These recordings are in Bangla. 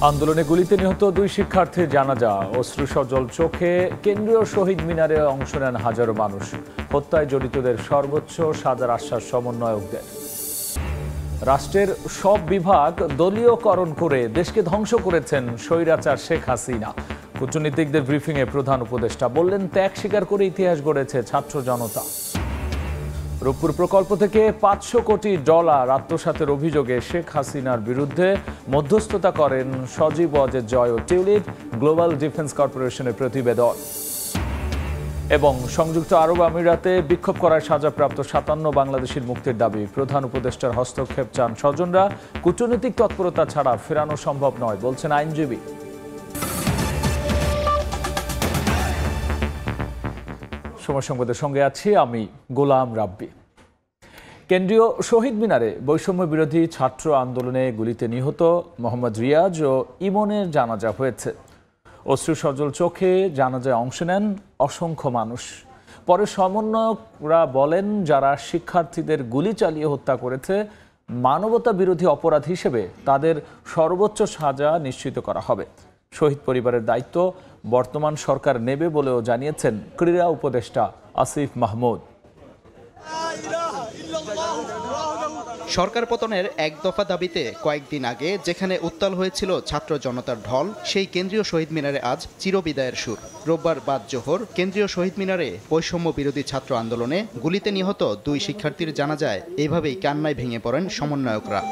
আন্দোলনে গুলিতে নিহত দুই শিক্ষার্থীর জানাজা অশ্রুসজল চোখে কেন্দ্রীয় শহীদ মিনারে অংশ নেন হাজারো মানুষ। হত্যায় জড়িতদের সর্বোচ্চ সাজার আশ্বাস সমন্বয়কদের। রাষ্ট্রের সব বিভাগ দলীয়করণ করে দেশকে ধ্বংস করেছেন স্বৈরাচার শেখ হাসিনা। কূটনীতিকদের ব্রিফিংয়ে প্রধান উপদেষ্টা বললেন, ত্যাগ স্বীকার করে ইতিহাস গড়েছে ছাত্র জনতা। রূপপুর প্রকল্প থেকে $500 কোটি আত্মসাতের অভিযোগে শেখ হাসিনার বিরুদ্ধে মধ্যস্থতা করেন সজীব ওয়াজেদ জয় ও টিউলিপ গ্লোবাল ডিফেন্স কর্পোরেশনের প্রতিবেদন। এবং সংযুক্ত আরব আমিরাতে বিক্ষোভ করায় সাজাপ্রাপ্ত 57 বাংলাদেশির মুক্তির দাবি। প্রধান উপদেষ্টার হস্তক্ষেপ চান স্বজনরা। কূটনৈতিক তৎপরতা ছাড়া ফেরানো সম্ভব নয় বলছেন আইনজীবী। সময় সংবাদের সঙ্গে আছি আমি গোলাম রাব্বি। কেন্দ্রীয় শহীদ মিনারে বৈষম্য বিরোধী ছাত্র আন্দোলনে গুলিতে নিহত মোহাম্মদ রিয়াজ ও ইমনের জানাজা হয়েছে। অশ্রুসজল চোখে জানাজায় অংশ নেন অসংখ্য মানুষ। পরে সমন্বয়করা বলেন, যারা শিক্ষার্থীদের গুলি চালিয়ে হত্যা করেছে মানবতা বিরোধী অপরাধ হিসেবে তাদের সর্বোচ্চ সাজা নিশ্চিত করা হবে। শহীদ পরিবারের দায়িত্ব বর্তমান সরকার নেবে বলেও জানিয়েছেন ক্রীড়া উপদেষ্টা আসিফ মাহমুদ। সরকার পতনের এক দফা দাবিতে কয়েকদিন আগে যেখানে উত্তাল হয়েছিল ছাত্র জনতার ঢল, সেই কেন্দ্রীয় শহীদ মিনারে আজ চিরবিদায়ের সুর। রোববার বাদ জোহর কেন্দ্রীয় শহীদ মিনারে বৈষম্য বিরোধী ছাত্র আন্দোলনে গুলিতে নিহত দুই শিক্ষার্থীর জানাজায় এভাবেই কান্নায় ভেঙে পড়েন সমন্বয়করা।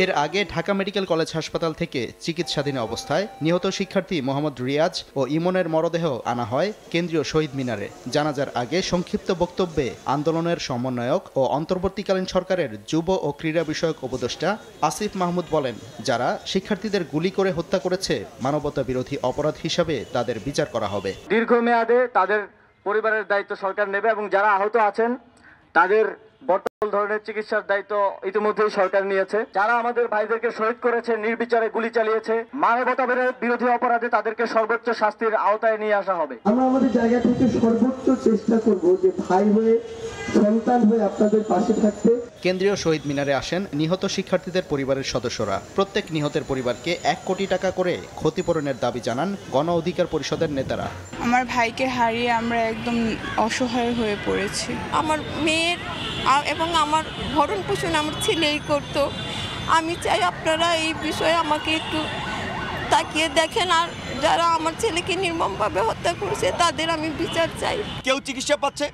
এর আগে ঢাকা মেডিকেল কলেজ হাসপাতাল থেকে চিকিৎসাধীন অবস্থায় নিহত শিক্ষার্থী মোহাম্মদ রিয়াজ ও ইমনের মরদেহ আনা হয় কেন্দ্রীয় শহীদ মিনারে। জানাজার আগে সংক্ষিপ্ত বক্তব্যে আন্দোলনের সমন্বয়ক ও অন্তর্বর্তীকালীন সরকারের যুব ও ক্রীড়া বিষয়ক উপদেষ্টা আসিফ মাহমুদ বলেন, যারা শিক্ষার্থীদের গুলি করে হত্যা করেছে মানবতা বিরোধী অপরাধ হিসাবে তাদের বিচার করা হবে। দীর্ঘমেয়াদে তাদের পরিবারের দায়িত্ব সরকার নেবে এবং যারা আহত আছেন তাদের বর্তমান ধরনের চিকিৎসার দায়িত্ব ইতিমধ্যেই সরকার নিয়েছে। যারা আমাদের ভাইদেরকে শহীদ করেছে, নির্বিচারে গুলি চালিয়েছে, মানবতা বিরোধী অপরাধে তাদেরকে সর্বোচ্চ শাস্তির আওতায় নিয়ে আসা হবে। আমরা আমাদের জায়গা থেকে সর্বোচ্চ চেষ্টা করব যে ভাই হয়ে, সন্তান হয়ে আপনাদের পাশে থাকতে। কেন্দ্রীয় শহীদ মিনারে আসেন নিহত শিক্ষার্থীদের পরিবারের সদস্যরা। প্রত্যেক নিহতের পরিবারকে $1 কোটি করে ক্ষতিপূরণের দাবি জানান গণ অধিকার পরিষদের নেতারা। আমার ভাইকে হারিয়ে আমরা একদম অসহায় হয়ে পড়েছি। আমার মেয়ের এবং আমার ভরণ পোষণ আমার ছেলেই করতো। আমি চাই আপনারা এই বিষয়ে আমাকে একটু তাকিয়ে দেখেন, আর যারা আমার ছেলেকে নির্মমভাবে হত্যা করেছে তাদের আমি বিচার চাই। কেউ চিকিৎসা পাচ্ছে,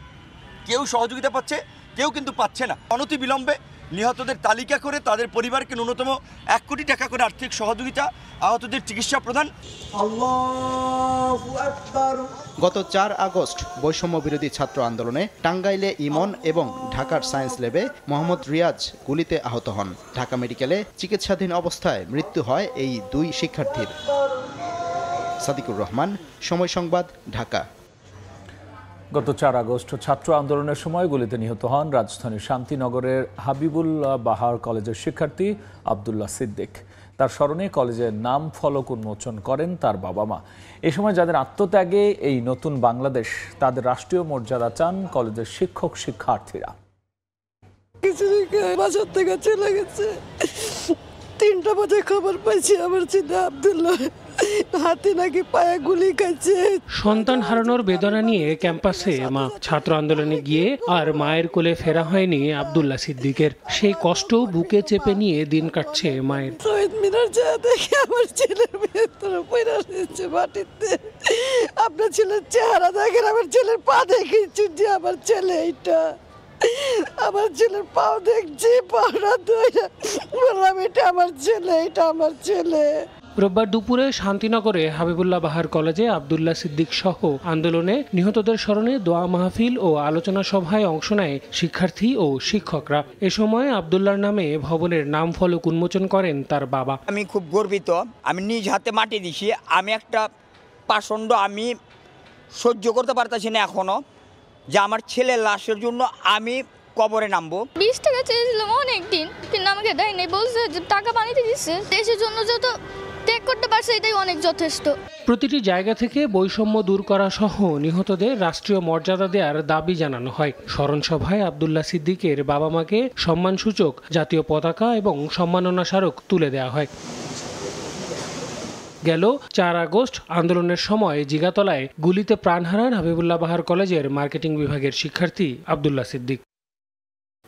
কেউ সহযোগিতা পাচ্ছে, কেউ কিন্তু পাচ্ছে না। অনতিবিলম্বে নিহতদের তালিকা করে তাদের পরিবারকে ন্যূনতম $1 কোটি করে আর্থিক সহযোগিতা, আহতদের চিকিৎসা প্রদান। গত 4 আগস্ট বৈষম্য বিরোধী ছাত্র আন্দোলনে টাঙ্গাইলে ইমন এবং ঢাকার সায়েন্স ল্যাবে মোহাম্মদ রিয়াজ গুলিতে আহত হন। ঢাকা মেডিকেলে চিকিৎসাধীন অবস্থায় মৃত্যু হয় এই দুই শিক্ষার্থীর। সাদিকুর রহমান, সময় সংবাদ, ঢাকা। গত 4 আগস্ট ছাত্র আন্দোলনের সময় গুলিতে নিহত হন রাজধানীর শান্তিনগরের হাবিবুল্লাহ বাহার কলেজের শিক্ষার্থী আব্দুল্লাহ সিদ্দিক। তার স্মরণে কলেজের নাম ফলক উন্মোচন করেন তার বাবা মা। এ সময় যাদের আত্মত্যাগে এই নতুন বাংলাদেশ, তাদের রাষ্ট্রীয় মর্যাদা চান কলেজের শিক্ষক শিক্ষার্থীরা। বাসার থেকে চলে গেছে, 3টা বাজে খবর পাইছি আমার ছেলে আব্দুল্লাহ হাতে নাকি পায়ে গুলি খাচ্ছে। সন্তান হারানোর বেদনা নিয়ে ক্যাম্পাসে মা। ছাত্র আন্দোলনে গিয়ে আর মায়ের কোলে ফেরা হয়নি আব্দুল্লাহ সিদ্দিকের। সেই কষ্ট বুকে চেপে নিয়ে দিন কাটছে মায়ের। শহীদ মিনার যা দেখে আমার ছেলের ভেতরে পড়ে আসছে মাটিতে। আপনার ছেলের চেহারা দেখেন, আমার ছেলের পা দেখেছি যে আমার ছেলে এইটা, আমার ছেলের পাও দেখছি, পাওয়া ধরে বললাম এটা আমার ছেলে, এটা আমার ছেলে। রোববার দুপুরে শান্তিনগরে হাবিবুল্লাহ বাহার কলেজে আব্দুল্লাহ সিদ্দিক সহ আন্দোলনে নিহতদের স্মরণে দোয়া মাহফিল ও আলোচনা সভায় অংশ নেয় শিক্ষার্থী ও শিক্ষকরা। এ সময় আব্দুল্লাহর নামে ভবনের নাম ফলক উন্মোচন করেন তার বাবা। আমি খুব গর্বিত, আমি নিজ হাতে মাটি দিছি। আমি একটা পাষণ্ড আমি সহ্য করতে পারতেছি না এখনো, যে আমার ছেলের লাশের জন্য আমি কবরে নামবো। 20 টাকা চেয়েছিলাম অনেক দিন, কিন্তু আমাকে দেয় নাই, বলছে যে টাকা বানিয়ে দিচ্ছে। দেশের জন্য যত ত্যাগ করতে পারছে এটাই অনেক যথেষ্ট। প্রতিটি জায়গা থেকে বৈষম্য দূর করা সহ নিহতদের রাষ্ট্রীয় মর্যাদা দেওয়ার দাবি জানানো হয়। স্মরণ সভায় আব্দুল্লাহ সিদ্দিকের বাবা মাকে সম্মানসূচক জাতীয় পতাকা এবং সম্মাননা স্মারক তুলে দেওয়া হয়। গেল 4 আগস্ট আন্দোলনের সময় জিগাতলায় গুলিতে প্রাণ হারান হাবিবুল্লাহ বাহার কলেজের মার্কেটিং বিভাগের শিক্ষার্থী আব্দুল্লাহ সিদ্দিক।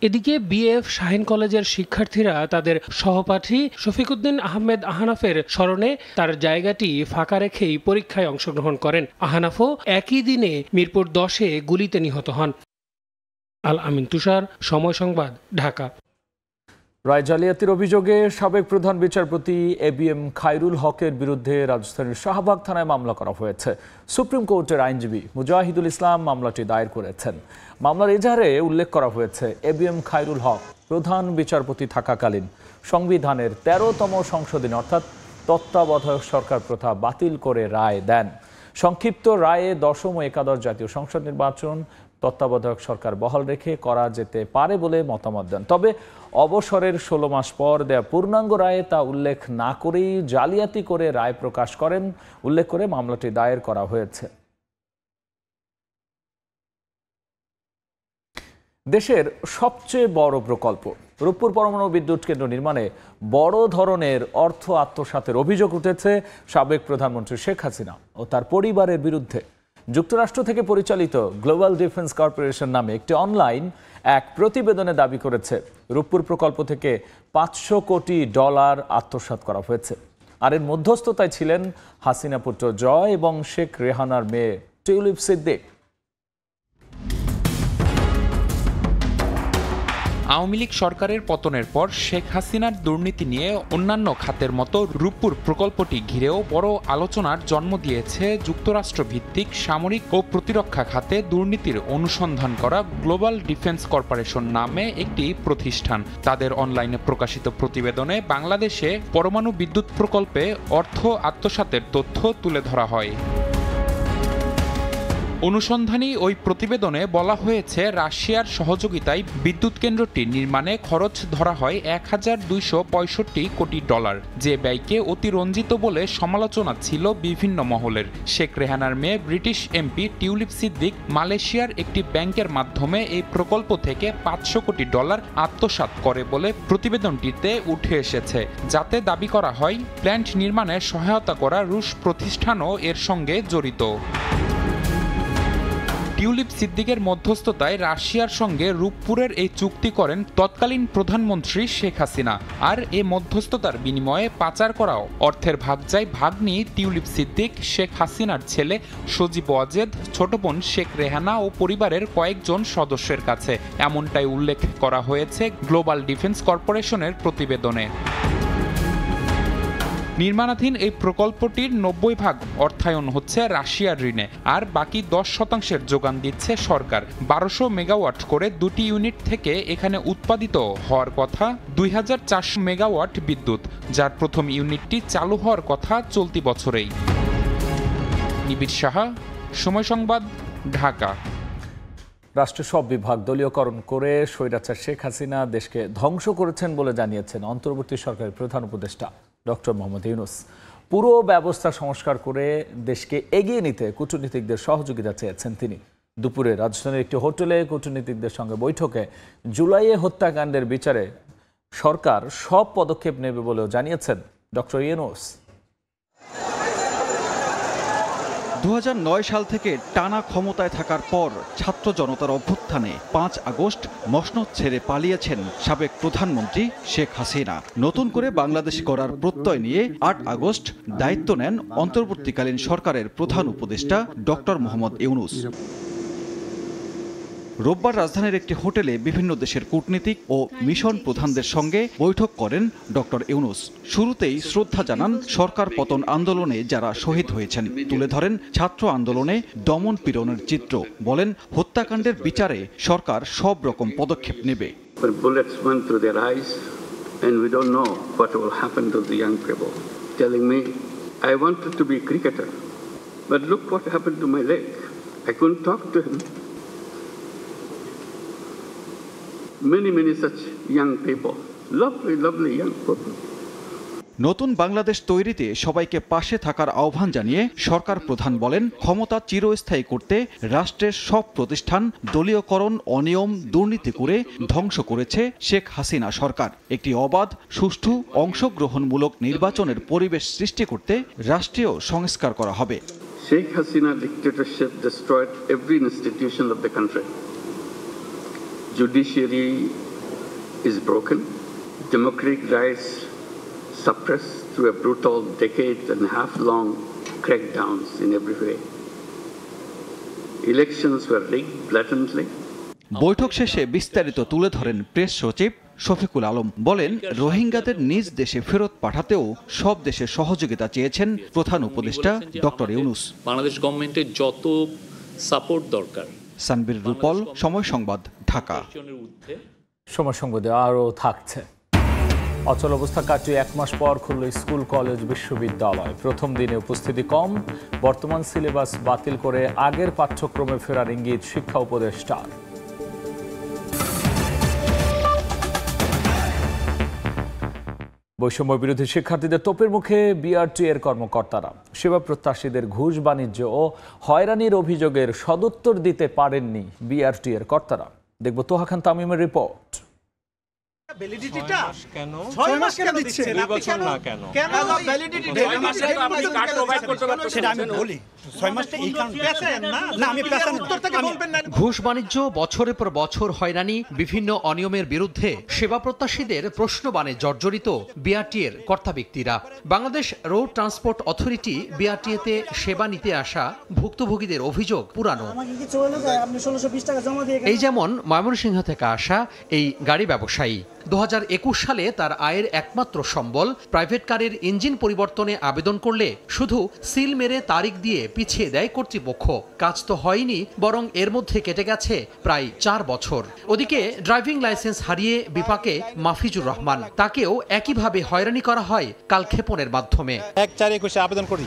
এদিকে বিএফ শাহিন কলেজের শিক্ষার্থীরা তাদের সহপাঠী শফিকুদ্দিন আহমেদ আহনাফের স্মরণে তার জায়গাটি ফাঁকা রেখেই পরীক্ষায় অংশগ্রহণ করেন। আহনাফও একই দিনে মিরপুর 10-এ গুলিতে নিহত হন। আল আমিন তুষার, সময় সংবাদ, ঢাকা। রায় জালিয়াতির অভিযোগে সাবেক প্রধান বিচারপতি এবিএম খায়রুল হকের বিরুদ্ধে রাজধানীর শাহবাগ থানায় মামলা করা হয়েছে। সুপ্রিম কোর্টের আইনজীবী মুজাহিদুল ইসলাম মামলাটি দায়ের করেছেন। মামলার এজাহারে উল্লেখ করা হয়েছে, এবিএম খায়রুল হক প্রধান বিচারপতি থাকাকালীন সংবিধানের 13তম সংশোধনী অর্থাৎ তত্ত্বাবধায়ক সরকার প্রথা বাতিল করে রায় দেন। সংক্ষিপ্ত রায়ে 10ম ও একাদশ জাতীয় সংসদ নির্বাচন তত্ত্বাবধায়ক সরকার বহাল রেখে করা যেতে পারে বলে মতামত দেন। তবে অবসরের 16 মাস পর দেয়া পূর্ণাঙ্গ রায়ে তা উল্লেখ না করেই জালিয়াতি করে রায় প্রকাশ করেন উল্লেখ করে মামলাটি দায়ের করা হয়েছে। দেশের সবচেয়ে বড় প্রকল্প রূপপুর পরমাণু বিদ্যুৎ কেন্দ্র নির্মাণে বড় ধরনের অর্থ আত্মসাতের অভিযোগ উঠেছে সাবেক প্রধানমন্ত্রী শেখ হাসিনা ও তার পরিবারের বিরুদ্ধে। যুক্তরাষ্ট্র থেকে পরিচালিত গ্লোবাল ডিফেন্স কর্পোরেশন নামে একটি অনলাইন এক প্রতিবেদনে দাবি করেছে রূপপুর প্রকল্প থেকে $500 কোটি আত্মসাৎ করা হয়েছে। আর এর মধ্যস্থতায় ছিলেন হাসিনা পুত্র জয় এবং শেখ রেহানার মেয়ে টিউলিপ সিদ্দিক। আওয়ামী লীগ সরকারের পতনের পর শেখ হাসিনার দুর্নীতি নিয়ে অন্যান্য খাতের মতো রূপপুর প্রকল্পটি ঘিরেও বড় আলোচনার জন্ম দিয়েছে যুক্তরাষ্ট্র ভিত্তিক সামরিক ও প্রতিরক্ষা খাতে দুর্নীতির অনুসন্ধান করা গ্লোবাল ডিফেন্স কর্পোরেশন নামে একটি প্রতিষ্ঠান। তাদের অনলাইনে প্রকাশিত প্রতিবেদনে বাংলাদেশে পরমাণু বিদ্যুৎ প্রকল্পে অর্থ আত্মসাতের তথ্য তুলে ধরা হয়। অনুসন্ধানী ওই প্রতিবেদনে বলা হয়েছে, রাশিয়ার সহযোগিতায় বিদ্যুৎ কেন্দ্রটি নির্মাণে খরচ ধরা হয় $1265 কোটি, যে ব্যয়কে অতিরঞ্জিত বলে সমালোচনা ছিল বিভিন্ন মহলের। শেখ রেহানার মেয়ে ব্রিটিশ এমপি টিউলিপ সিদ্দিক মালয়েশিয়ার একটি ব্যাংকের মাধ্যমে এই প্রকল্প থেকে $500 কোটি আত্মসাৎ করে বলে প্রতিবেদনটিতে উঠে এসেছে, যাতে দাবি করা হয় প্ল্যান্ট নির্মাণে সহায়তা করা রুশ প্রতিষ্ঠানও এর সঙ্গে জড়িত। টিউলিপ সিদ্দিকের মধ্যস্থতায় রাশিয়ার সঙ্গে রূপপুরের এই চুক্তি করেন তৎকালীন প্রধানমন্ত্রী শেখ হাসিনা। আর এ মধ্যস্থতার বিনিময়ে পাচার করাও অর্থের ভাগ যায় ভাগ্নি টিউলিপ সিদ্দিক, শেখ হাসিনার ছেলে সজীব ওয়াজেদ, ছোট বোন শেখ রেহানা ও পরিবারের কয়েকজন সদস্যের কাছে, এমনটাই উল্লেখ করা হয়েছে গ্লোবাল ডিফেন্স কর্পোরেশনের প্রতিবেদনে। নির্মাণাধীন এই প্রকল্পটির 90% অর্থায়ন হচ্ছে রাশিয়ার ঋণে, আর বাকি 10% যোগান দিচ্ছে সরকার। 1200 মেগাওয়াট করে 2টি ইউনিট থেকে এখানে উৎপাদিত হওয়ার কথা 2400 মেগাওয়াট বিদ্যুৎ, যার প্রথম ইউনিটটি চালু হওয়ার কথা চলতি বছরেই। নিবিড় সাহা, সময় সংবাদ, ঢাকা। রাষ্ট্রের সব বিভাগ দলীয়করণ করে স্বৈরাচার শেখ হাসিনা দেশকে ধ্বংস করেছেন বলে জানিয়েছেন অন্তর্বর্তী সরকারের প্রধান উপদেষ্টা ডক্টর মোহাম্মদ ইউনূস। পুরো ব্যবস্থা সংস্কার করে দেশকে এগিয়ে নিতে কূটনীতিকদের সহযোগিতা চেয়েছেন তিনি। দুপুরে রাজধানীর একটি হোটেলে কূটনীতিকদের সঙ্গে বৈঠকে জুলাইয়ে হত্যাকাণ্ডের বিচারে সরকার সব পদক্ষেপ নেবে বলেও জানিয়েছেন ডক্টর ইউনূস। 2009 সাল থেকে টানা ক্ষমতায় থাকার পর ছাত্র জনতার অভ্যুত্থানে 5 আগস্ট মসনদ ছেড়ে পালিয়েছেন সাবেক প্রধানমন্ত্রী শেখ হাসিনা। নতুন করে বাংলাদেশ গড়ার প্রত্যয় নিয়ে 8 আগস্ট দায়িত্ব নেন অন্তর্বর্তীকালীন সরকারের প্রধান উপদেষ্টা ডক্টর মোহাম্মদ ইউনূস। রোববার রাজধানীর একটি হোটেলে বিভিন্ন দেশের কূটনীতিক ও মিশন প্রধানদের সঙ্গে বৈঠক করেন ডক্টর ইউনূস। শুরুতেই শ্রদ্ধা জানান সরকার পতন আন্দোলনে যারা শহীদ হয়েছেন, তুলে ধরেন ছাত্র আন্দোলনে দমন পীড়নের চিত্র, বলেন হত্যাকাণ্ডের বিচারে সরকার সব রকম পদক্ষেপ নেবে। Many such young people, lovely young people. নতুন বাংলাদেশ তৈরিতে সবাইকে পাশে থাকার আহ্বান জানিয়ে সরকার প্রধান বলেন, ক্ষমতা চিরস্থায়ী করতে রাষ্ট্রের সব প্রতিষ্ঠান দলীয়করণ, অনিয়ম, দুর্নীতি করে ধ্বংস করেছে শেখ হাসিনা সরকার। একটি অবাধ, সুষ্ঠু, অংশগ্রহণমূলক নির্বাচনের পরিবেশ সৃষ্টি করতে রাষ্ট্রীয় সংস্কার করা হবে। Sheikh Hasina dictatorship destroyed every institution of the country. Judiciary is broken. Democratic rights suppressed through a brutal decade-and-a-half-long crackdowns in every way. Elections were rigged blatantly. বৈঠক শেষে বিস্তারিত তুলে ধরেন প্রেস সচিব শফিকুল আলম। বলেন, রোহিঙ্গাদের নিজ দেশে ফেরত পাঠাতেও সব দেশের সহযোগিতা চেয়েছেন প্রধান উপদেষ্টা ডক্টর ইউনূস। বাংলাদেশ গভর্নমেন্টের যত সাপোর্ট দরকার। সানবীর রূপল, সময় সংবাদ, ঢাকা। সময় সংবাদে আরও থাকছে। অচল অবস্থা কাটিয়ে 1 মাস পর খুলল স্কুল, কলেজ, বিশ্ববিদ্যালয়। প্রথম দিনে উপস্থিতি কম, বর্তমান সিলেবাস বাতিল করে আগের পাঠ্যক্রমে ফেরার ইঙ্গিত শিক্ষা উপদেষ্টার। বৈষম্য বিরোধী শিক্ষার্থীদের তোপের মুখে বিআরটি এর কর্মকর্তারা। সেবা প্রত্যাশীদের ঘুষ, বাণিজ্য ও হয়রানির অভিযোগের সদুত্তর দিতে পারেননি বিআরটি এর কর্তারা। দেখব তোহা খান তামিমের রিপোর্ট। ভ্যালিডিটিটা কেন 6 মাস কেন দিচ্ছেন? 2 বছর না কেন? কেন ভ্যালিডিটি আপনি কার্ড প্রোভাইড করতে পারছেন সেটা আমি বলি। 6 মাসটা এই কারণে পেছেন না, না আমি পেছেন উত্তর থেকে বলবেন না। ঘুষ, বাণিজ্য, বছরের পর বছর হয়রানি, বিভিন্ন অনিয়মের বিরুদ্ধে সেবা প্রত্যাশীদের প্রশ্নবাণে জর্জরিত বিআরটি এর কর্তা ব্যক্তিরা। বাংলাদেশ রোড ট্রান্সপোর্ট অথরিটি বিআরটিএতে সেবা নিতে আসা ভুক্তভোগীদের অভিযোগ পুরানো। এই যেমন ময়মনসিংহ থেকে আসা এই গাড়ি ব্যবসায়ী। 2021 সালে তার আয়ের একমাত্র সম্বল প্রাইভেট কারের ইঞ্জিন পরিবর্তনে আবেদন করলে শুধু সিল মেরে তারিখ দিয়ে পিছিয়ে দেয় কর্তৃপক্ষ। কাজ তো হয়নি, বরং এর মধ্যে কেটে গেছে প্রায় 4 বছর। ওদিকে ড্রাইভিং লাইসেন্স হারিয়ে বিপাকে মাফিজুর রহমান, তাকেও একইভাবে হয়রানি করা হয় কালক্ষেপণের মাধ্যমে। 1/4/21 আবেদন করি,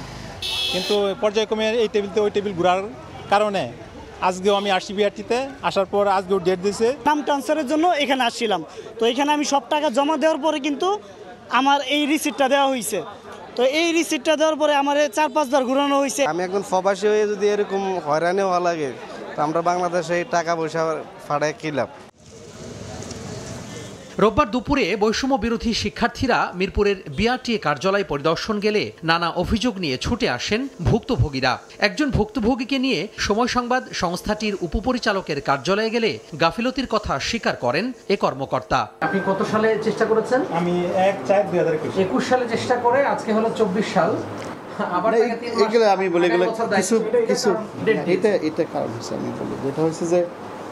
কিন্তু পর্যায়ক্রমে এই টেবিল থেকে ওই টেবিল ঘোরার কারণে আজকেও আমি আসছি বিআরটিতে। আসার পর আজকেও ডেট দিয়েছে নাম ট্রান্সফারের জন্য এখানে আসছিলাম। তো এখানে আমি সব টাকা জমা দেওয়ার পরে কিন্তু আমার এই রিসিপ্টটা দেওয়া হয়েছে। তো এই রিসিপ্টটা দেওয়ার পরে আমার 4-5 বার ঘুরানো হয়েছে। আমি একজন প্রবাসী হয়ে যদি এরকম হয়রানি হওয়া লাগে, তো আমরা বাংলাদেশে টাকা পয়সা ফাড়ায় কি লাভ? রোববার দুপুরে বৈষম্য বিরোধী শিক্ষার্থীরা মিরপুরের বিআরটিএ কার্যালয় পরিদর্শন গেলে নানা অভিযোগ নিয়ে ছুটে আসেন ভুক্তভোগীরা। একজন ভুক্তভোগীকে নিয়ে সময় সংবাদ সংস্থাটির উপপরিচালকের কার্যালয়ে গেলে গাফিলতির কথা স্বীকার করেন এ কর্মকর্তা। আপনি কত সালে চেষ্টা করেছেন? আমি 1/4/2021 সালে চেষ্টা করে আজকে হলো 24 সাল। আবার এগুলো আমি বলে গেলে কিছু এটা কারণ হচ্ছে, আমি বলি যেটা হচ্ছে যে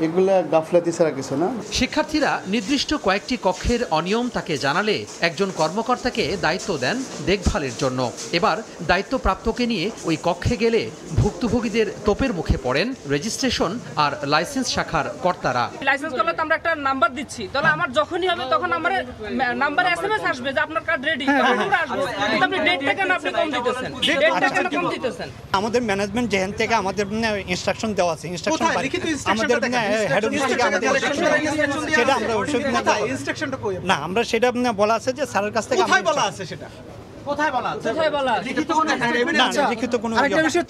এগুলা গাফলাতি ছাড়া কিছু না। শিক্ষার্থীরা নির্দিষ্ট কয়েকটি কক্ষের অনিয়ম তাকে জানালে একজন কর্মকর্তাকে দায়িত্ব দেন দেখভালের জন্য। এবার দায়িত্বপ্রাপ্তকে নিয়ে ওই কক্ষে গেলে ভুক্তভোগীদের তোপের মুখে পড়েন রেজিস্ট্রেশন আর লাইসেন্স শাখার কর্তারা। লাইসেন্স করলে তো আমরা একটা নাম্বার দিচ্ছি, তাহলে আমার যখনই হবে তখন আমার নাম্বারে এসএমএস আসবে যে আপনার কার্ড রেডি, তখন আমরা আসবো। কিন্তু আপনি ডেট থেকে আপনি কম দিতেছেন, ডেট থেকে কম দিতেছেন। আমাদের ম্যানেজমেন্ট যেখান থেকে আমাদের ইনস্ট্রাকশন দেওয়া আছে, ইনস্ট্রাকশন আমাদের হেড অফিস থেকে আমাদের সেটা আমরা না, আমরা সেটা বলা আছে যে স্যারের কাছ থেকে বলা আছে। সেটা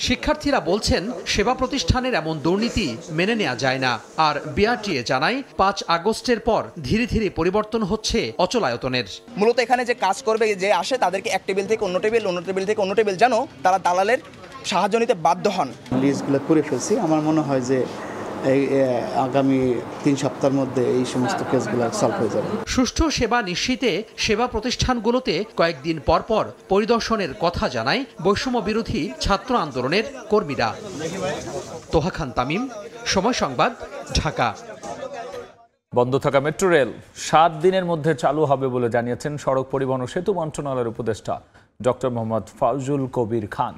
শিক্ষার্থীরা বলছেন সেবা প্রতিষ্ঠানের এমন দুর্নীতি মেনে নেওয়া যায় না। আর বিআরটিএ জানায় 5 আগস্টের পর ধীরে ধীরে পরিবর্তন হচ্ছে অচলায়তনের। মূলত এখানে যে কাজ করবে, যে আসে তাদেরকে এক টেবিল থেকে অন্য টেবিল, অন্য টেবিল থেকে অন্য টেবিল, যেন তারা দালালের সাহায্য নিতে বাধ্য হন। লিস্টগুলো করে ফেলছি। আমার মনে হয় যে এই আগামী 3 সপ্তাহের মধ্যে এই সমস্ত কেসগুলো সলভ হয়ে যাবে। সুষ্ঠু সেবা নিশ্চিতে সেবা প্রতিষ্ঠানগুলোতে কয়েকদিন পর পর পরিদর্শনের কথা জানায় বৈষম্য বিরোধী ছাত্র আন্দোলনের কর্মীরা। তোহা খান তামিম, সময় সংবাদ, ঢাকা। বন্ধ থাকা মেট্রো রেল 7 দিনের মধ্যে চালু হবে বলে জানিয়েছেন সড়ক পরিবহন ও সেতু মন্ত্রণালয়ের উপদেষ্টা ডক্টর মোহাম্মদ ফাউজুল কবির খান।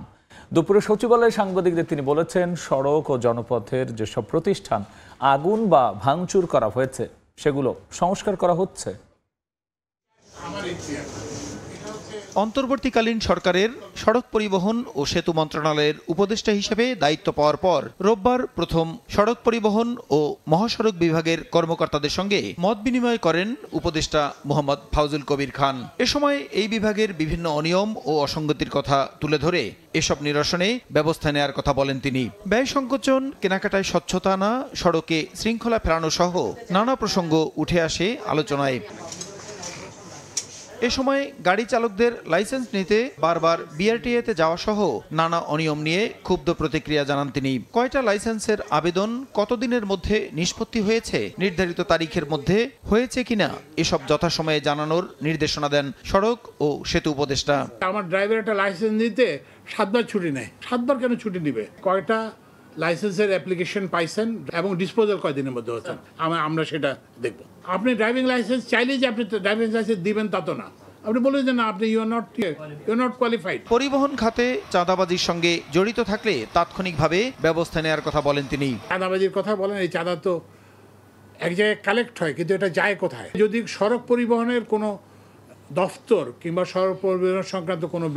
দুপুরে সচিবালয়ে সাংবাদিকদের তিনি বলেছেন, সড়ক ও জনপথের যেসব প্রতিষ্ঠান আগুন বা ভাঙচুর করা হয়েছে সেগুলো সংস্কার করা হচ্ছে। অন্তর্বর্তীকালীন সরকারের সড়ক পরিবহন ও সেতু মন্ত্রণালয়ের উপদেষ্টা হিসেবে দায়িত্ব পাওয়ার পর রোববার প্রথম সড়ক পরিবহন ও মহাসড়ক বিভাগের কর্মকর্তাদের সঙ্গে মত বিনিময় করেন উপদেষ্টা মোহাম্মদ ফাউজুল কবির খান। এ সময় এই বিভাগের বিভিন্ন অনিয়ম ও অসঙ্গতির কথা তুলে ধরে এসব নিরসনে ব্যবস্থা নেওয়ার কথা বলেন তিনি। ব্যয় সংকোচন, কেনাকাটায় স্বচ্ছতা আনা, সড়কে শৃঙ্খলা ফেরানো সহ নানা প্রসঙ্গ উঠে আসে আলোচনায়। এ সময় গাড়ি চালকদের লাইসেন্স নিতে বারবার বিআরটিএতে যাওয়া সহ নানা অনিয়ম নিয়ে ক্ষুব্ধ প্রতিক্রিয়া জানান তিনি। কয়টা লাইসেন্সের আবেদন কতদিনের মধ্যে নিষ্পত্তি হয়েছে, নির্ধারিত তারিখের মধ্যে হয়েছে কিনা এসব যথাসময়ে জানানোর নির্দেশনা দেন সড়ক ও সেতু উপদেষ্টা। আমার ড্রাইভার একটা লাইসেন্স নিতে 7 বার ছুটি নেয়, 7 বার কেন ছুটি নিবে? কয়টা লাইসেন্সের অ্যাপ্লিকেশন পাইছেন এবং ডিসপোজাল কয়দিনের মধ্যে হচ্ছেন আমরা সেটা দেখব। আপনি ড্রাইভিং লাইসেন্স চাইলেই যে আপনি ড্রাইভিং লাইসেন্স দিবেন তা তো না। আপনি বলবেন যে না, আপনি ইউ আর নট কোয়ালিফাইড। পরিবহন খাতে চাঁদাবাজির সঙ্গে জড়িত থাকলে তাৎক্ষণিকভাবে ব্যবস্থা নেওয়ার কথা বলেন তিনি। চাঁদাবাজির কথা বলেন, এই চাঁদা তো এক জায়গায় কালেক্ট হয়, কিন্তু এটা যায় কোথায়? যদি সড়ক পরিবহনের কোনো দফতর কিংবা সড়ক পরিবহন সংক্রান্ত কোনো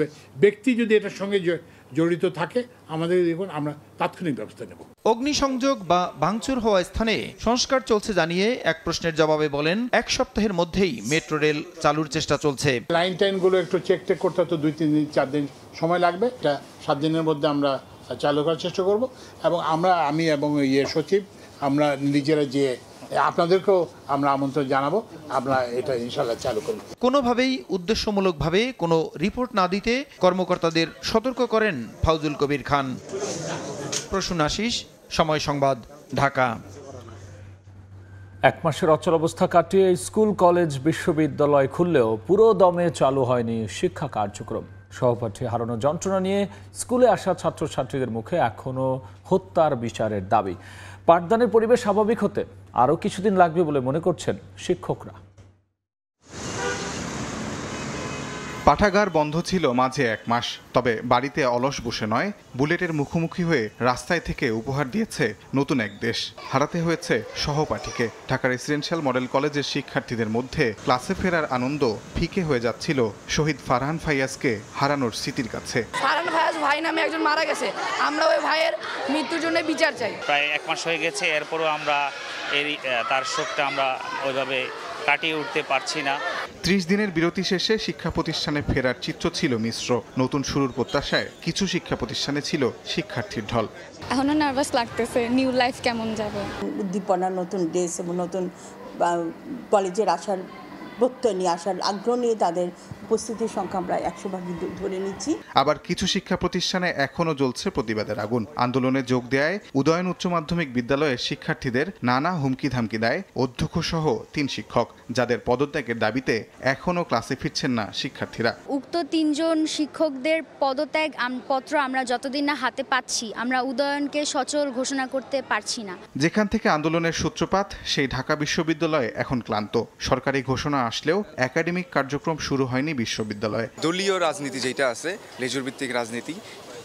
ব্যক্তি যদি এটার সঙ্গে জড়িত থাকে, আমাদের দেখুন আমরা তাৎক্ষণিক ব্যবস্থা নেব। অগ্নিসংযোগ বা ভাঙচুর হওয়া স্থানে সংস্কার চলছে জানিয়ে এক প্রশ্নের জবাবে বলেন, 1 সপ্তাহের মধ্যেই মেট্রো রেল চালুর চেষ্টা চলছে। লাইনগুলো একটু চেক করতে তো 2-3 দিন 4 দিন সময় লাগবে। এটা 7 দিনের মধ্যে আমরা চালু করার চেষ্টা করব এবং আমি এবং সচিব আমরা নিজেরা যে আপনাদেরকেও আমরা আমন্ত্রণ জানাবো, আমরা এটা ইনশাআল্লাহ চালু করব। কোনোভাবেই উদ্দেশ্যমূলকভাবে কোনো রিপোর্ট না দিতে কর্মকর্তাদের সতর্ক করেন ফাউজুল কবির খান। প্রসূন আশিস, সময় সংবাদ, ঢাকা। 1 মাসের অচল অবস্থা কাটিয়ে স্কুল, কলেজ, বিশ্ববিদ্যালয় খুললেও পুরো দমে চালু হয়নি শিক্ষা কার্যক্রম। সহপাঠী হারানোর যন্ত্রণা নিয়ে স্কুলে আসা ছাত্রছাত্রীদের মুখে এখনও হত্যার বিচারের দাবি। পাঠদানের পরিবেশ স্বাভাবিক হতে আরও কিছুদিন লাগবে বলে মনে করছেন শিক্ষকরা। পাঠাগার বন্ধ ছিল মাঝে 1 মাস, তবে বাড়িতে অলস বসে নয়, বুলেটের মুখোমুখি হয়ে রাস্তায় থেকে উপহার দিয়েছে নতুন এক দেশ। হারাতে হয়েছে সহপাঠীকে। ঢাকা রেসিডেন্সিয়াল মডেল কলেজের শিক্ষার্থীদের মধ্যে ক্লাসে ফেরার আনন্দ ফিকে হয়ে যাচ্ছিল শহীদ ফারহান ফাইয়াজকে হারানোর স্মৃতির কাছে। ফারহান ফাইয়াজ ভাই নামে একজন মারা গেছে, আমরা ওই ভাইয়ের মৃত্যুর জন্য বিচার চাই। প্রায় 1 মাস হয়ে গেছে, এরপরও আমরা তার শোকটা আমরা ওইভাবে কাটিয়ে উঠতে পারছি না। 30 দিনের বিরতি শেষে শিক্ষা প্রতিষ্ঠানে ফেরার চিত্র ছিল মিশ্র। নতুন শুরুর প্রত্যাশায় কিছু শিক্ষা প্রতিষ্ঠানে ছিল শিক্ষার্থীর ঢল। এখনো নার্ভাস লাগতেছে, নিউ লাইফ কেমন যাবে। উদ্দীপনা, নতুন ড্রেস এবং নতুন কলেজের আসার প্রত্যয় নিয়ে আসার আগ্রহ নিয়ে তাদের উপস্থিতির সংখ্যা আমরা 100% ধরে নিচ্ছি। আবার কিছু শিক্ষা প্রতিষ্ঠানে এখনো জ্বলছে প্রতিবাদের আগুন। আন্দোলনে যোগ দেয় উদয়ন উচ্চ মাধ্যমিক বিদ্যালয়ের শিক্ষার্থীদের নানা হুমকি ধামকি দেয় অধ্যক্ষ সহ 3 শিক্ষক, যাদের পদত্যাগের দাবিতে এখনো ক্লাসে ফিরছেন না শিক্ষার্থীরা। উক্ত 3 জন শিক্ষকদের পদত্যাগ পত্র আমরা যতদিন না হাতে পাচ্ছি, আমরা উদয়নকে সচল ঘোষণা করতে পারছি না। যেখান থেকে আন্দোলনের সূত্রপাত, সেই ঢাকা বিশ্ববিদ্যালয় এখন ক্লান্ত। সরকারি ঘোষণা আসলেও একাডেমিক কার্যক্রম শুরু হয়নি বিশ্ববিদ্যালয়ে। দলীয় রাজনীতি যেটা আছে, লেজুর ভিত্তিক রাজনীতি,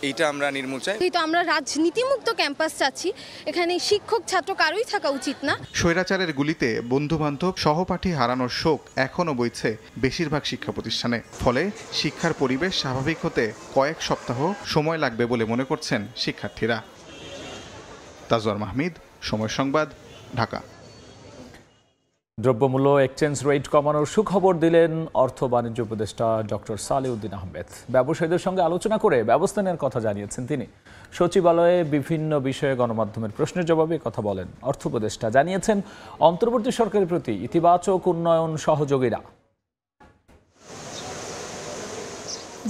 এইটা আমরা নির্মূল চাই। তো আমরা রাজনীতিমুক্ত ক্যাম্পাস চাচ্ছি, এখানে শিক্ষক ছাত্র কারোই থাকা উচিত না। স্বৈরাচারের গুলিতে বন্ধুবান্ধব, সহপাঠী হারানোর শোক এখনো বইছে বেশিরভাগ শিক্ষা প্রতিষ্ঠানে। ফলে শিক্ষার পরিবেশ স্বাভাবিক হতে কয়েক সপ্তাহ সময় লাগবে বলে মনে করছেন শিক্ষার্থীরা। তাজওয়ার মাহমিদ, সময় সংবাদ, ঢাকা। দ্রব্যমূল্য এক্সচেঞ্জ রেট কমানোর সুখবর দিলেন অর্থ বাণিজ্য উপদেষ্টা ডক্টর সালেউদ্দিন আহমেদ। ব্যবসায়ীদের সঙ্গে আলোচনা করে ব্যবস্থা নেওয়ার কথা জানিয়েছেন তিনি। সচিবালয়ে বিভিন্ন বিষয়ে গণমাধ্যমের প্রশ্নের জবাবে কথা বলেন অর্থ উপদেষ্টা। জানিয়েছেন অন্তর্বর্তী সরকারের প্রতি ইতিবাচক উন্নয়ন সহযোগীরা।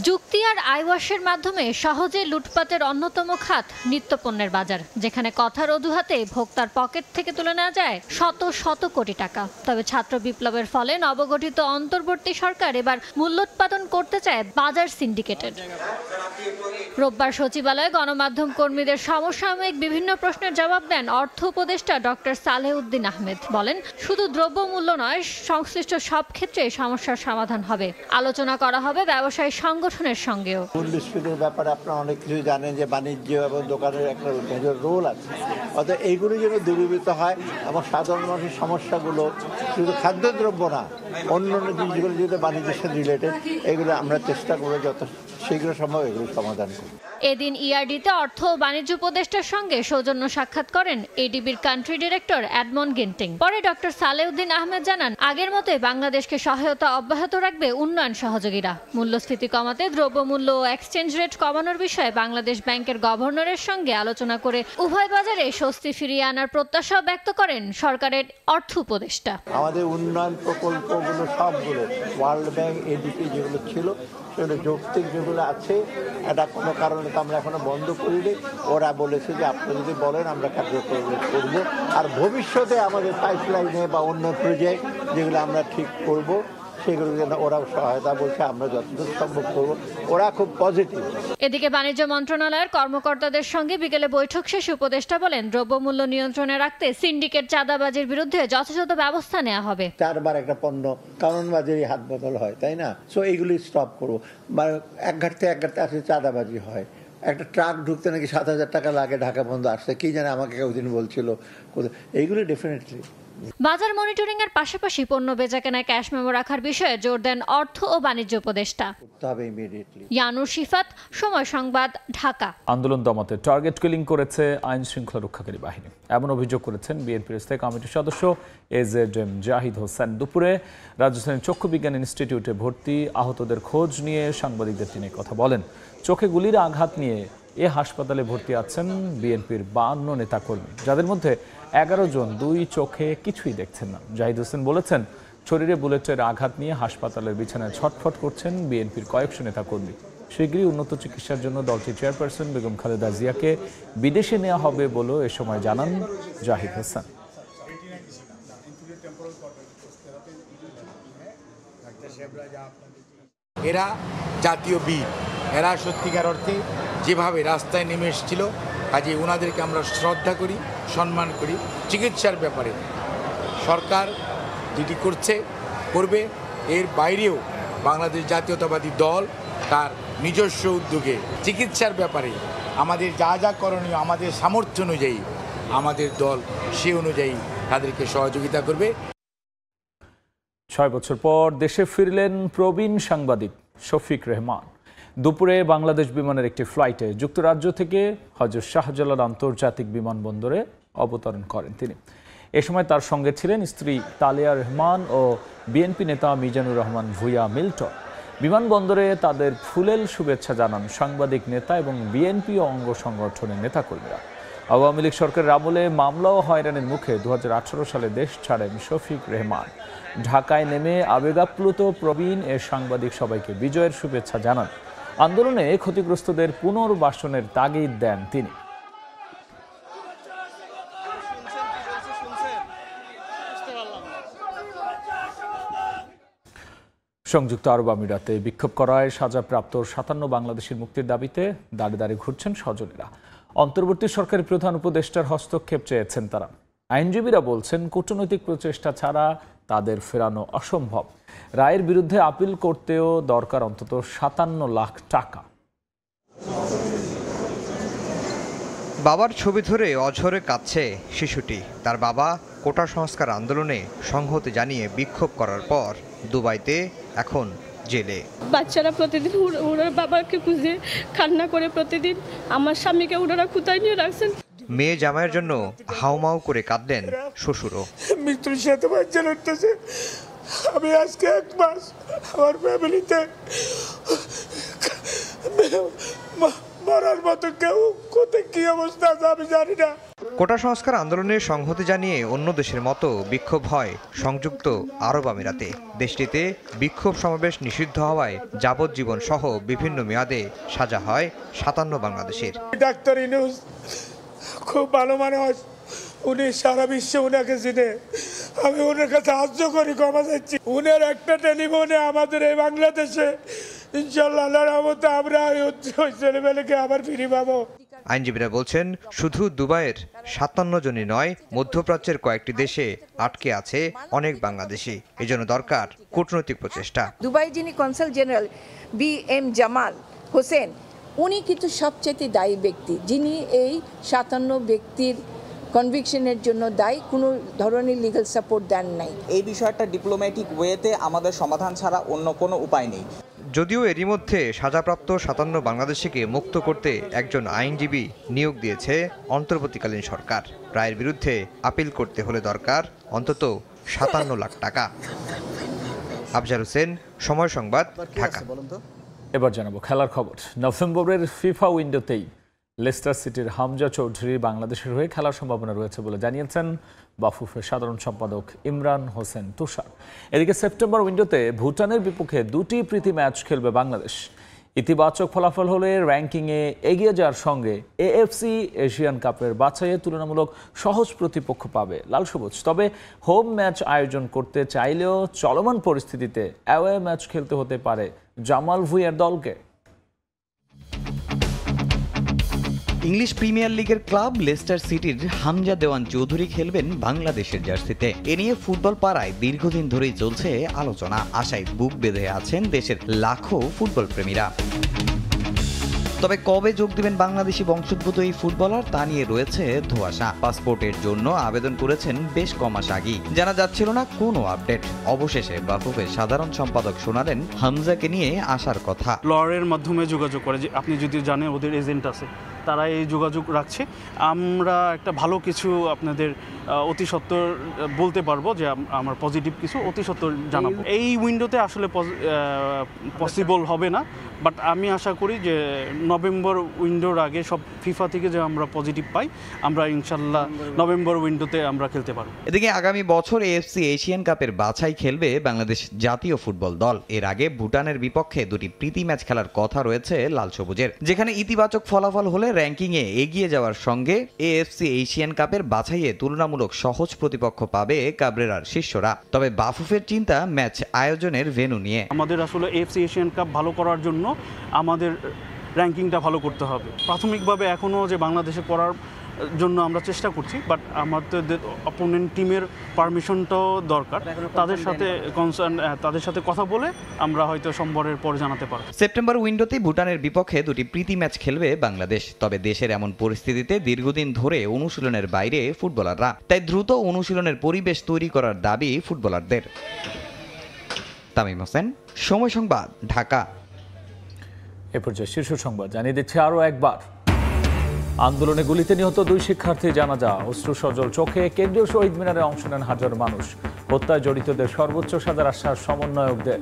যুক্তি আর আইওয়াশের মাধ্যমে সহজে লুটপাটের অন্যতম খাত নিত্যপণ্যের বাজার, যেখানে কথার অজুহাতে ভোক্তার পকেট থেকে তুলে নেওয়া যায় শত শত কোটি টাকা। তবে ছাত্র বিপ্লবের ফলে নবগঠিত অন্তর্বর্তী সরকার এবার মূল্যোৎপাদন করতে চায় বাজার সিন্ডিকেটের। রোববার সচিবালয়ে গণমাধ্যম কর্মীদের সমসাময়িক বিভিন্ন প্রশ্নের জবাব দেন অর্থ উপদেষ্টা ডক্টর সালেউদ্দিন আহমেদ। বলেন, শুধু দ্রব্যমূল্য নয়, সংশ্লিষ্ট সব ক্ষেত্রে সমস্যার সমাধান হবে। আলোচনা করা হবে ব্যবসায়ী সংগঠনের সঙ্গেও। মূল্যস্ফীতির ব্যাপারে আপনারা অনেক কিছু জানেন যে বাণিজ্য এবং দোকানের একটা মেজর রোল আছে। অর্থাৎ এইগুলি যেন দূরীভূত হয় এবং সাধারণ মানুষের সমস্যাগুলো শুধু খাদ্যদ্রব্য না, অন্য অন্য জিনিসগুলো যেহেতু বাণিজ্যের সাথে রিলেটেড, এগুলো আমরা চেষ্টা করবো যত শীঘ্র সম্ভব এগুলো সমাধান করি। এদিন ইআরডিতে অর্থ ও বাণিজ্য উপদেষ্টার সঙ্গে সৌজন্য সাক্ষাৎ করেন এডিবির কান্ট্রি ডিরেক্টর এডমন্ড গিন্টিং। পরে ডক্টর সালেউদ্দিন আহমেদ জানান, আগের মতোই বাংলাদেশকে সহায়তা অব্যাহত রাখবে উন্নয়ন সহযোগীরা। মূল্যস্ফীতি কমাতে দ্রব্যমূল্য ও এক্সচেঞ্জ রেট কমানোর বিষয়ে বাংলাদেশ ব্যাংকের গভর্নরের সঙ্গে আলোচনা করে উভয় বাজারে স্বস্তি ফিরিয়ে আনার প্রত্যাশা ব্যক্ত করেন সরকারের অর্থ উপদেষ্টা। আমাদের উন্নয়ন প্রকল্পগুলো সবগুলো ওয়ার্ল্ড ব্যাংক এডিপি যেগুলো ছিল সেগুলো যৌক্তিক যেগুলো আছে, এটা কোনো কারণে তো আমরা এখনো বন্ধ করিনি। ওরা বলেছে যে আপনি যদি বলেন আমরা কার্যকর করবো, আর ভবিষ্যতে আমাদের পাইপলাইনে বা অন্য প্রজেক্ট যেগুলো আমরা ঠিক করব সেগুলো যেন ওরাও সহায়তা বলছে, আমরা যতদূর সম্ভব করবো। ওরা খুব পজিটিভ। এদিকে বাণিজ্য মন্ত্রণালয়ের কর্মকর্তাদের সঙ্গে বিকেলে বৈঠক শেষে উপদেষ্টা বলেন, দ্রব্যমূল্য নিয়ন্ত্রণে রাখতে সিন্ডিকেট চাঁদাবাজির বিরুদ্ধে যথাযথ ব্যবস্থা নেওয়া হবে। 4 বার একটা পণ্য কারণবাজারি হাত বদল হয়, তাই না? সো এইগুলি স্টপ করবো। এক ঘাটতে আসলে চাঁদাবাজি হয়। একটা ট্রাক ঢুকতে নাকি 7,000 টাকা লাগে ঢাকা পর্যন্ত আসতে, কি জানে আমাকে কেউ দিন বলছিল। এইগুলি ডেফিনেটলি। বাজার মনিটরিং এর পাশাপাশি পণ্য বেচাকেনায় ক্যাশ মেমো রাখার বিষয়ে জোর দেন অর্থ ও বাণিজ্য উপদেষ্টা। ইয়ানুর শিফাত, সময় সংবাদ, ঢাকা। আন্দোলন দমাতে টার্গেট কিলিং করেছে আইন শৃঙ্খলা রক্ষাকারী বাহিনী, এমন অভিযোগ করেছেন বিএনপির স্থায়ী কমিটির সদস্য এজেডএম জাহিদ হোসেন। দুপুরে রাজধানীর চক্ষু বিজ্ঞান ইনস্টিটিউটে ভর্তি আহতদের খোঁজ নিয়ে সাংবাদিকদের তিনি কথা বলেন। চোখে গুলির আঘাত নিয়ে এ হাসপাতালে ভর্তি আছেন বিএনপির 52 নেতাকর্মী, যাদের মধ্যে 11 জন 2 চোখে কিছুই দেখছেন না। জাহিদ হোসেন বলেছেন, শরীরে বুলেটের আঘাত নিয়ে হাসপাতালের বিছানায় ছটফট করছেন বিএনপির কয়েকশো নেতাকর্মী। শীঘ্রই উন্নত চিকিৎসার জন্য দলটির চেয়ারপারসন বেগম খালেদা জিয়াকে বিদেশে নেওয়া হবে বলেও এ সময় জানান জাহিদ হোসেন। এরা জাতীয় বীর, এরা সত্যিকার অর্থে যেভাবে রাস্তায় নেমে এসেছিল, কাজে ওনাদেরকে আমরা শ্রদ্ধা করি, সম্মান করি। চিকিৎসার ব্যাপারে সরকার যেটি করবে, এর বাইরেও বাংলাদেশ জাতীয়তাবাদী দল তার নিজস্ব উদ্যোগে চিকিৎসার ব্যাপারে আমাদের যা যা করণীয়, আমাদের সামর্থ্য অনুযায়ী আমাদের দল সে অনুযায়ী তাদেরকে সহযোগিতা করবে। 6 বছর পর দেশে ফিরলেন প্রবীণ সাংবাদিক শফিক রেহমান। দুপুরে বাংলাদেশ বিমানের একটি ফ্লাইটে যুক্তরাজ্য থেকে হযরত শাহজালাল আন্তর্জাতিক বিমানবন্দরে অবতরণ করেন তিনি। এ সময় তার সঙ্গে ছিলেন স্ত্রী তালিয়া রহমান ও বিএনপি নেতা মিজানুর রহমান ভূঁইয়া মিল্টন। বিমানবন্দরে তাদের ফুলেল শুভেচ্ছা জানান সাংবাদিক নেতা এবং বিএনপি ও অঙ্গ সংগঠনের নেতাকর্মীরা। আওয়ামী লীগ সরকারের আমলে মামলা ও হয়রানির মুখে 2018 সালে দেশ ছাড়েন শফিক রেহমান। ঢাকায় নেমে আবেগাপ্লুত প্রবীণ এ সাংবাদিক সবাইকে বিজয়ের শুভেচ্ছা জানান। আন্দোলনে ক্ষতিগ্রস্তদের পুনর্বাসনের তাগিদ দেন তিনি। সংযুক্ত আরব আমিরাতে বিক্ষোভ করায় সাজাপ্রাপ্ত 57 বাংলাদেশের মুক্তির দাবিতে দাঁড়ে দাঁড়িয়ে ঘুরছেন স্বজনেরা। অন্তর্বর্তী সরকারের প্রধান উপদেষ্টার হস্তক্ষেপ চেয়েছেন তারা। আইনজীবীরা বলছেন, কূটনৈতিক প্রচেষ্টা ছাড়া তাদের ফেরানো অসম্ভব। রায়ের বিরুদ্ধে আপিল করতেও দরকার অন্তত 57 লাখ টাকা। বাবার ছবি ধরে অঝরে কাঁদছে শিশুটি। তার বাবা কোটা সংস্কার আন্দোলনে সংহতি জানিয়ে বিক্ষোভ করার পর দুবাইতে এখন জেলে। বাচ্চারা প্রতিদিন ওনার বাবাকে খুঁজে কান্না করে, প্রতিদিন আমার স্বামীকে ওনারা কোথায় নিয়ে রাখছেন। মেয়ে জামাইয়ের জন্য হাউমাউ করে কাঁদলেন শ্বশুরও। মৃত্যুর সাথে বাচ্চা লড়তেছে। আমি আজকে 1 মাস আমার ফ্যামিলিতে মরার মতো, কেউ কোথায় কি অবস্থা আছে আমি জানি না। কোটা সংস্কার আন্দোলনের সংহতি জানিয়ে অন্য দেশের মতো বিক্ষোভ হয় সংযুক্ত আরব আমিরাতে। দেশটিতে বিক্ষোভ সমাবেশ নিষিদ্ধ হওয়ায় যাবজ্জীবন সহ বিভিন্ন মেয়াদে সাজা হয় 57 বাংলাদেশের। ডাক্তার ইউনূস খুব ভালো মানুষ, উনি সারা বিশ্বে উনাকে চিনে। আমি ওনার কাছে সাহায্য করি, ক্ষমা চাচ্ছি। উনার একটা টেলিফোনে আমাদের এই বাংলাদেশে ইনশাআল্লাহ আল্লাহর রহমতে আমরা ওই ছেলেমেয়েকে আবার ফিরে পাবো। আইনজীবীরা বলছেন, শুধু দুবাইয়ের 57 জনই নয়, মধ্যপ্রাচ্যের কয়েকটি দেশে আটকে আছে অনেক বাংলাদেশি। এজন্য দরকার কূটনৈতিক প্রচেষ্টা। দুবাই যিনি consul general BM Jamal Hossain, উনি কিন্তু সবচেয়ে দায়ী ব্যক্তি, যিনি এই 57 ব্যক্তির কনভিকশনের জন্য দায়ী, কোনো ধরনের লিগ্যাল সাপোর্ট দেন নাই। এই বিষয়টা ডিপ্লোম্যাটিক ওয়েতে আমাদের সমাধান ছাড়া অন্য কোনো উপায় নেই। যদিও এরই মধ্যে সাজাপ্রাপ্ত 57 বাংলাদেশিকে মুক্ত করতে একজন আইনজীবী নিয়োগ দিয়েছে অন্তর্বর্তীকালীন সরকার। রায়ের বিরুদ্ধে আপিল করতে হলে দরকার অন্তত 57 লাখ টাকা। আফজার হোসেন, সময় সংবাদ, ঢাকা। এবার জানাবো খেলার খবর। নভেম্বরের ফিফা উইন্ডোতেই লেস্টার সিটির হামজা চৌধুরী বাংলাদেশের হয়ে খেলার সম্ভাবনা রয়েছে বলে জানিয়েছেন বাফুফের সাধারণ সম্পাদক ইমরান হোসেন তুষার। এদিকে সেপ্টেম্বর উইন্ডোতে ভুটানের বিপক্ষে 2টি প্রীতি ম্যাচ খেলবে বাংলাদেশ। ইতিবাচক ফলাফল হলে র্যাঙ্কিংয়ে এগিয়ে যাওয়ার সঙ্গে এএফসি এশিয়ান কাপের বাছাইয়ে তুলনামূলক সহজ প্রতিপক্ষ পাবে লাল সবুজ। তবে হোম ম্যাচ আয়োজন করতে চাইলেও চলমান পরিস্থিতিতে অ্যাওয়ে ম্যাচ খেলতে হতে পারে জামাল ভুঁইয়ার দলকে। ইংলিশ প্রিমিয়ার লিগের ক্লাব লেস্টার সিটির হামজা দেওয়ান চৌধুরী খেলবেন বাংলাদেশের জার্সিতে। এ নিয়ে ফুটবল পাড়ায় দীর্ঘদিন ধরেই চলছে আলোচনা। আশায় বুক বেঁধে আছেন দেশের লাখো ফুটবল প্রেমীরা। তবে কবে যোগ দিবেন বাংলাদেশি বংশোদ্ভূত এই ফুটবলার তা নিয়ে রয়েছে ধোঁয়াশা। পাসপোর্টের জন্য আবেদন করেছেন বেশ কম মাস আগেই, জানা যাচ্ছিল না কোনো আপডেট। অবশেষে বাফুফের সাধারণ সম্পাদক শোনালেন হামজাকে নিয়ে আসার কথা। লরের মাধ্যমে যোগাযোগ করে, যে আপনি যদি জানেন ওদের এজেন্ট আছে, তারা এই যোগাযোগ রাখছে। আমরা একটা ভালো কিছু আপনাদের অতি সত্বর বলতে পারবো, যে আমার পজিটিভ কিছু অতি সত্বর জানাবো। এই উইন্ডোতে আসলে পসিবল হবে না, বাট আমি আশা করি যে নভেম্বর উইন্ডোর আগে সব ফিফা থেকে যে আমরা পজিটিভ পাই, আমরা ইনশাল্লাহ নভেম্বর উইন্ডোতে আমরা খেলতে পারবো। এদিকে আগামী বছর এএফসি এশিয়ান কাপের বাছাই খেলবে বাংলাদেশ জাতীয় ফুটবল দল। এর আগে ভুটানের বিপক্ষে 2টি প্রীতি ম্যাচ খেলার কথা রয়েছে লাল সবুজের, যেখানে ইতিবাচক ফলাফল হলে র্যাঙ্কিংয়ে এগিয়ে যাওয়ার সঙ্গে এএফসি এশিয়ান কাপের বাছাইয়ে তুলনামূলক সহজ প্রতিপক্ষ পাবে কাবরেরার শিষ্যরা। তবে বাফুফের চিন্তা ম্যাচ আয়োজনের ভেন্যু নিয়ে। আমাদের আসলে এএফসি এশিয়ান কাপ ভালো করার জন্য আমাদের র্যাঙ্কিংটা ভালো করতে হবে। প্রাথমিকভাবে এখনও যে বাংলাদেশে করার জন্য আমরা চেষ্টা করছি, বাট আমাদের অপোনেন্ট টিমের পারমিশনটাও দরকার। তাদের সাথে কথা বলে আমরা হয়তো সোমবারের পর জানাতে পারব। সেপ্টেম্বর উইন্ডোতে ভুটানের বিপক্ষে 2টি প্রীতি ম্যাচ খেলবে বাংলাদেশ। তবে দেশের এমন পরিস্থিতিতে দীর্ঘদিন ধরে অনুশীলনের বাইরে ফুটবলাররা, তাই দ্রুত অনুশীলনের পরিবেশ তৈরি করার দাবি ফুটবলারদের। তামিম হোসেন, সময় সংবাদ, ঢাকা। এ পর্যায়ে শীর্ষ সংবাদ জানিয়ে দিচ্ছে আরও একবার। আন্দোলনে গুলিতে নিহত 2 শিক্ষার্থী জানাজা, অশ্রু সজল চোখে কেন্দ্রীয় শহীদ মিনারে অংশ নেন হাজারো মানুষ। হত্যায় জড়িতদের সর্বোচ্চ সাজার আশ্বাস সমন্বয়কদের।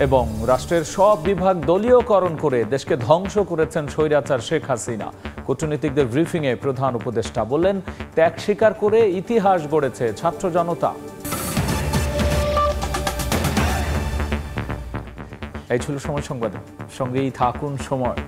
এবং রাষ্ট্রের সব বিভাগ দলীয়করণ করে দেশকে ধ্বংস করেছেন স্বৈরাচার শেখ হাসিনা। কূটনীতিকদের ব্রিফিংয়ে প্রধান উপদেষ্টা বললেন, ত্যাগ স্বীকার করে ইতিহাস গড়েছে ছাত্র জনতা। এই ছিল সময় সংবাদ, সঙ্গেই থাকুন সময়।